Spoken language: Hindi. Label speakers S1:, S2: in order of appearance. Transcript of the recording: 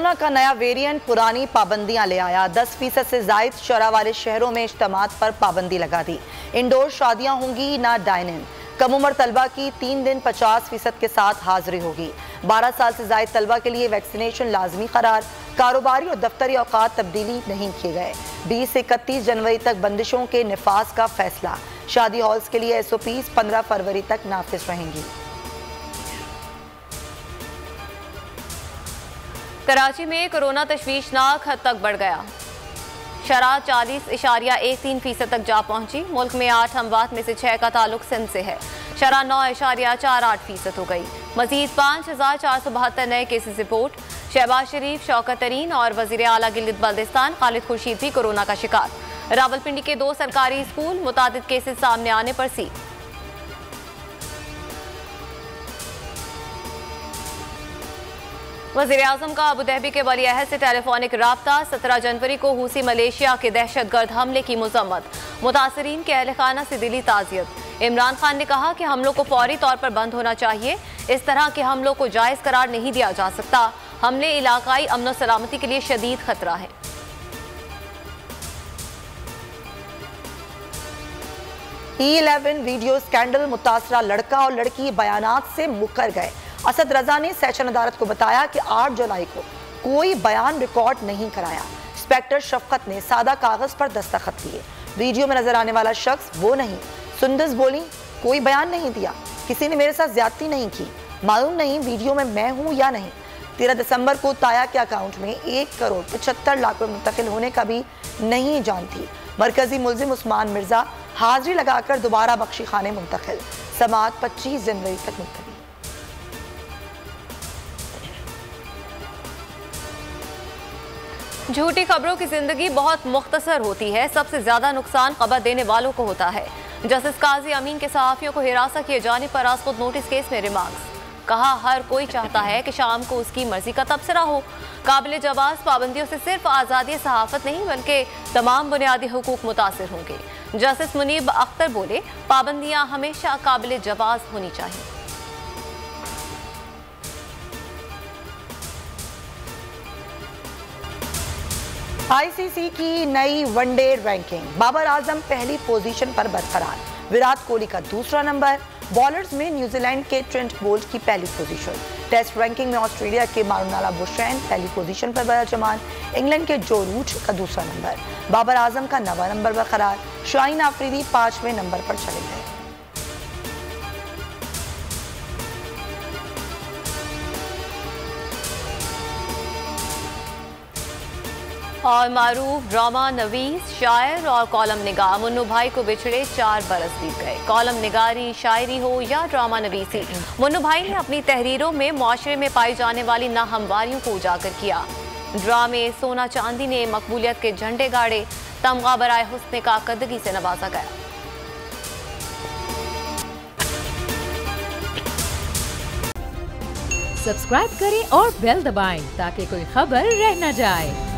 S1: कोरोना का नया वेरिएंट पुरानी पाबंदियां ले आया। 10% से जायद शरह वाले शहरों में इज्तिमात पर पाबंदी लगा दी। इंडोर शादियां होंगी ना डाइन इन। कम उम्र तलबा की 3 दिन 50% के साथ हाजिरी होगी। 12 साल से जायद तलबा के लिए वैक्सीनेशन लाजमी करार। कारोबारी और दफ्तरी औकात तब्दीली नहीं किए गए। 20 से 31 जनवरी तक बंदिशों के निफाज का फैसला। शादी हॉल्स के लिए SOPs 15 फरवरी तक नाफिज रहेंगी।
S2: कराची में कोरोना तशवीशनाक हद तक बढ़ गया। शरह 40.13% तक जा पहुंची। मुल्क में 8 अमवात में से 6 का ताल्लुक सिंध से है। शरह 9.48% हो गई। मजीद 5472 नए केसेस रिपोर्ट। शहबाज शरीफ, शौकत तरीन और वजीर आला गिलगित बल्दिस्तान खालिद खुर्शीद भी कोरोना का शिकार। रावलपिंडी के 2 सरकारी स्कूल, मुतादिद केसेस सामने आने पर सील। वज़ीर-ए-आज़म का अबूधाबी के वली अहद से टेलीफोनिक राब्ता। 17 जनवरी को हूसी मलेशिया के दहशतगर्द हमले की मज़म्मत। मुतासरीन के अहल खाना से दिली ताज़ियत। इमरान खान ने कहा कि हमलों को फौरी तौर पर बंद होना चाहिए। इस तरह के हमलों को जायज़ करार नहीं दिया जा सकता। हमले इलाकाई अमन और सलामती के लिए शदीद खतरा है।
S1: E11 video scandal. मुतासरा लड़का और लड़की बयानात से मुकर गए। असद रजा ने सेशन अदालत को बताया कि 8 जुलाई को कोई बयान रिकॉर्ड नहीं कराया। इंस्पेक्टर शफकत ने सादा कागज पर दस्तखत किए। वीडियो में नजर आने वाला शख्स वो नहीं। सुंदस बोली, कोई बयान नहीं दिया, किसी ने मेरे साथ ज्यादती नहीं की, मालूम नहीं वीडियो में मैं हूं या नहीं। 13 दिसंबर को ताया के अकाउंट में 1 करोड़ 75 लाख रुपए मुंतकिल होने का भी नहीं जानती। मरकजी मुल्जिम उस्मान मिर्जा हाजिरी लगाकर दोबारा बख्शी खाने मुंतकिल। समाअत 25 जनवरी तक मुंतकिल।
S2: झूठी खबरों की जिंदगी बहुत मुख्तसर होती है। सबसे ज्यादा नुकसान खबर देने वालों को होता है। जस्टिस काजी अमीन के सहाफियों को हिरासत किए जाने पर आसपुद नोटिस केस में रिमार्क्स। कहा, हर कोई चाहता है कि शाम को उसकी मर्जी का तबसरा हो। काबिल जवाज पाबंदियों से सिर्फ आज़ादी सहाफत नहीं बल्कि तमाम बुनियादी हुकूक मुतासिर होंगे। जस्टिस मुनीब अख्तर बोले, पाबंदियां हमेशा काबिल जवाज होनी चाहिए।
S1: ICC की नई वनडे रैंकिंग। बाबर आजम पहली पोजीशन पर बरकरार। विराट कोहली का दूसरा नंबर। बॉलर्स में न्यूजीलैंड के ट्रेंट बोल्ट की पहली पोजीशन। टेस्ट रैंकिंग में ऑस्ट्रेलिया के मारूनाला बुशैन पहली पोजीशन पर बराजमान। इंग्लैंड के जो रूट का दूसरा नंबर। बाबर आजम का 9वां नंबर बरकरार। शाहीन आफरीदी 5वें नंबर पर चले गए।
S2: और मारूफ ड्रामा नवीस, शायर और कॉलम निगार मुन्नू भाई को बिछड़े 4 बरस बीत गए। कॉलम निगारी, शायरी हो या ड्रामा नवीसी, मुन्नू भाई ने अपनी तहरीरों में मुआशरे में पाई जाने वाली नाहमवारियों को उजागर किया। ड्रामे सोना चांदी ने मकबूलियत के झंडे गाड़े। तमगा बराए हुस्न का कदगी से नवाजा गया।
S3: सब्सक्राइब करें और बेल दबाएं ताकि कोई खबर रह न जाए।